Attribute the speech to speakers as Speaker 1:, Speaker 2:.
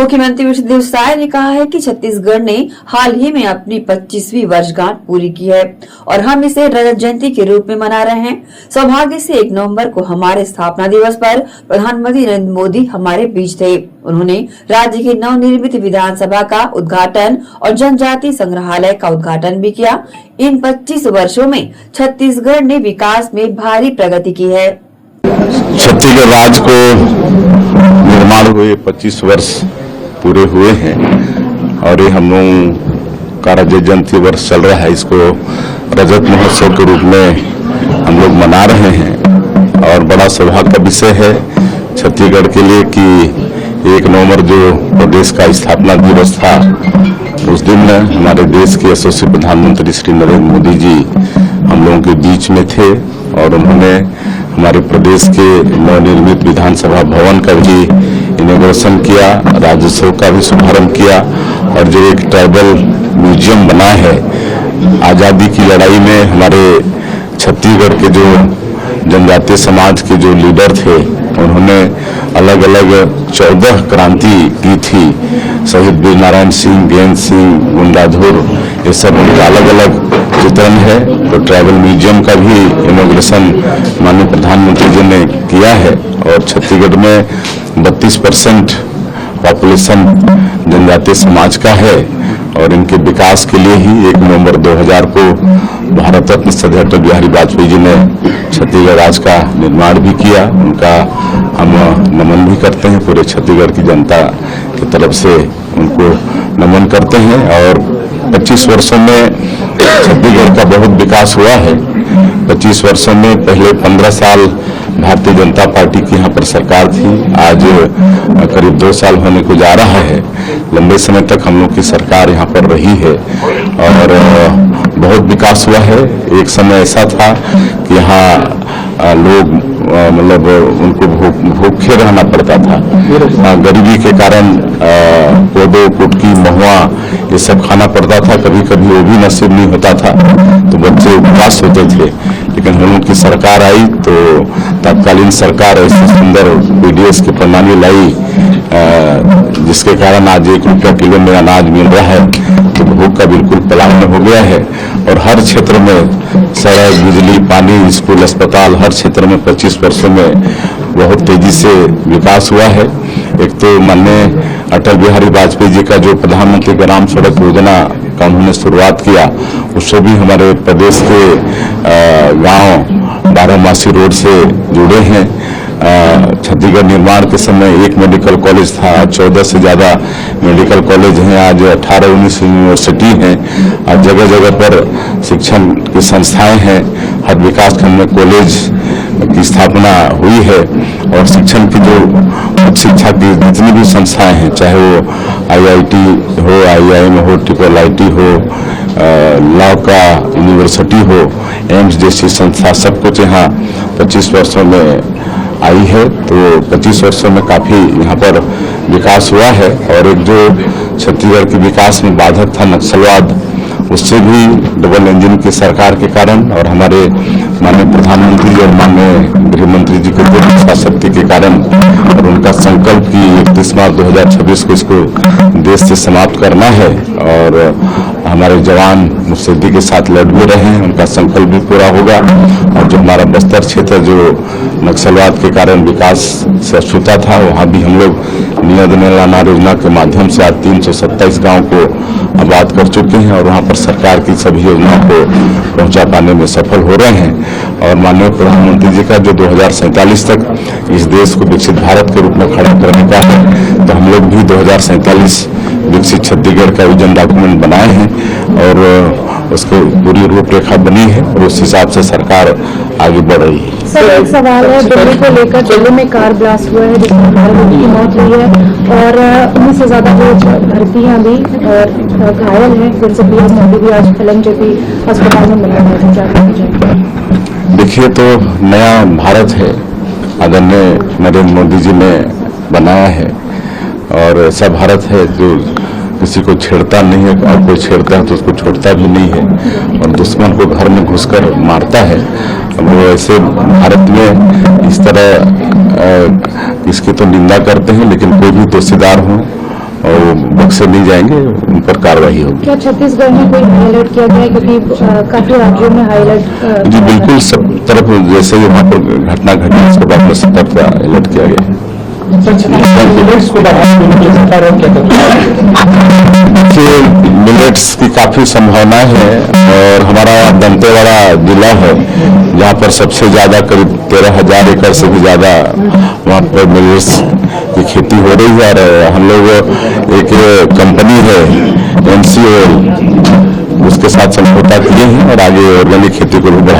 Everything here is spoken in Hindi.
Speaker 1: मुख्यमंत्री विष्णुदेव साय ने कहा है कि छत्तीसगढ़ ने हाल ही में अपनी 25वीं वर्षगांठ पूरी की है और हम इसे रजत जयंती के रूप में मना रहे हैं। सौभाग्य से 1 नवंबर को हमारे स्थापना दिवस पर प्रधानमंत्री नरेंद्र मोदी हमारे बीच थे। उन्होंने राज्य की नवनिर्मित विधानसभा का उद्घाटन और जनजाति संग्रहालय का उद्घाटन भी किया। इन 25 वर्षों में छत्तीसगढ़ ने विकास में भारी प्रगति की है।
Speaker 2: छत्तीसगढ़ राज्य को निर्माण हुए 25 वर्ष पूरे हुए हैं और ये हम लोग का रजत जयंती वर्ष चल रहा है। इसको रजत महोत्सव के रूप में हम लोग मना रहे हैं और बड़ा सौभाग्य का विषय है छत्तीसगढ़ के लिए कि 1 नवंबर जो प्रदेश का स्थापना दिवस था, उस दिन हमारे देश के यशस्वी प्रधानमंत्री श्री नरेंद्र मोदी जी हम लोगों के बीच में थे और उन्होंने हमारे प्रदेश के नवनिर्मित विधानसभा भवन का भी इनॉग्रेशन किया, राज्योत्सव का भी शुभारंभ किया और जो एक ट्राइबल म्यूजियम बना है, आज़ादी की लड़ाई में हमारे छत्तीसगढ़ के जो जनजातीय समाज के जो लीडर थे, उन्होंने अलग अलग 14 क्रांति की थी। शहीद वीर नारायण सिंह, गेंद सिंह, गुंडाधुर, ये सब उनका अलग अलग चित्रण है। तो ट्राइबल म्यूजियम का भी इनॉग्रेशन माननीय प्रधानमंत्री जी ने किया है और छत्तीसगढ़ में 32% पॉपुलेशन जनजातीय समाज का है और इनके विकास के लिए ही 1 नवंबर 2000 को भारत रत्न श्रद्धेय अटल बिहारी वाजपेयी जी ने छत्तीसगढ़ राज्य का निर्माण भी किया। उनका हम नमन भी करते हैं, पूरे छत्तीसगढ़ की जनता की तरफ से उनको नमन करते हैं और 25 वर्षों में छत्तीसगढ़ का बहुत विकास हुआ है। 25 वर्षों में पहले 15 साल भारतीय जनता पार्टी की यहाँ पर सरकार थी, आज करीब 2 साल होने को जा रहा है। लंबे समय तक हम लोग की सरकार यहाँ पर रही है और बहुत विकास हुआ है। एक समय ऐसा था कि यहाँ लोग मतलब उनको भूखे रहना पड़ता था, गरीबी के कारण कोदो, कुटकी, महुआ ये सब खाना पड़ता था, कभी कभी वो भी नसीब नहीं होता था तो बच्चे उपवास होते थे। लेकिन हम लोग की सरकार आई तो तत्कालीन सरकार ऐसी सुंदर पीडीएस की प्रणाली लाई जिसके कारण आज 1 रुपया किलो में अनाज मिल रहा है, तो भूख का बिल्कुल पलायन हो गया है और हर क्षेत्र में सड़क, बिजली, पानी, स्कूल, अस्पताल हर क्षेत्र में 25 वर्षों में बहुत तेजी से विकास हुआ है। एक तो माननीय अटल बिहारी वाजपेयी जी का जो प्रधानमंत्री ग्राम सड़क योजना का उन्होंने शुरुआत किया, उससे भी हमारे प्रदेश के गांव 12मासी रोड से जुड़े हैं। छत्तीसगढ़ निर्माण के समय 1 मेडिकल कॉलेज था, 14 से ज़्यादा मेडिकल कॉलेज हैं, आज 18-19 यूनिवर्सिटी हैं, आज जगह जगह पर शिक्षण की संस्थाएं हैं, हर विकास खंड में कॉलेज की स्थापना हुई है और शिक्षण की जो उच्च शिक्षा की जितनी भी संस्थाएं हैं, चाहे वो IIT हो, IIM हो, IIIT हो, लॉ का यूनिवर्सिटी हो, एम्स जैसी संस्था, सब कुछ यहाँ 25 वर्षों में आई है। तो 25 वर्षों में काफ़ी यहाँ पर विकास हुआ है और एक जो छत्तीसगढ़ के विकास में बाधक था नक्सलवाद, उससे भी डबल इंजन की सरकार के कारण और हमारे माननीय प्रधानमंत्री और माननीय गृह मंत्री जी के इच्छा शक्ति के कारण और उनका संकल्प कि 31 मार्च 2026 को इसको देश से समाप्त करना है और हमारे जवान मुस्तैदी के साथ लड़ भी रहे हैं, उनका संकल्प भी पूरा होगा और जो हमारा बस्तर क्षेत्र जो नक्सलवाद के कारण विकास से अछूता था, वहाँ भी हम लोग नियत अनाज योजना के माध्यम से आज 327 गाँव को आबाद कर चुके हैं और वहाँ पर सरकार की सभी योजनाओं को पहुँचा पाने में सफल हो रहे हैं। और माननीय प्रधानमंत्री जी का जो 2047 तक इस देश को विकसित भारत के रूप में खड़ा करने का है, तो हम लोग भी 2047 विकसित छत्तीसगढ़ का विजन डॉक्यूमेंट बनाए हैं और उसकी पूरी रूपरेखा बनी है और उस हिसाब से सरकार आगे बढ़ रही है।
Speaker 3: सर, एक सवाल है दिल्ली को लेकर। दिल्ली में कार ब्लास्ट हुआ है जिसमें 12 लोगों की मौत हुई है और 19 से ज्यादा लोग भर्ती हैं अभी और घायल हैं, जिनसे पीएम मोदी भी आज एलएनजेपी अस्पताल में मिलने हैं। क्या कहना चाहिए?
Speaker 2: देखिए, तो नया भारत है, आदरणीय नरेंद्र मोदी जी ने बनाया है और ऐसा भारत है जो किसी को छेड़ता नहीं है और कोई छेड़ता है तो उसको छोड़ता भी नहीं है और दुश्मन को घर में घुसकर मारता है। वो ऐसे भारत में इस तरह इसकी तो निंदा करते हैं, लेकिन कोई भी दोषीदार हो और वो बक्से मिल जाएंगे, उन पर कार्रवाई होगी।
Speaker 3: क्या छत्तीसगढ़ में कोई हाईलाइट किया गया है, क्योंकि काफी राज्यों में हाईलाइट
Speaker 2: जी बिल्कुल, सब तरफ जैसे ही वहाँ पर घटना घटी उसके बाद में सतर्कता अलर्ट किया गया। मिलेट्स की काफी संभावनाएं हैं और हमारा दंतेवाड़ा जिला है जहाँ पर सबसे ज्यादा करीब 13,000 एकड़ से भी ज्यादा वहाँ पर मिलेट्स की खेती हो रही है। और हम लोग एक कंपनी है MCOL, उसके साथ समझौता किए हैं और आगे ऑर्गेनिक खेती को भी बढ़ाएंगे।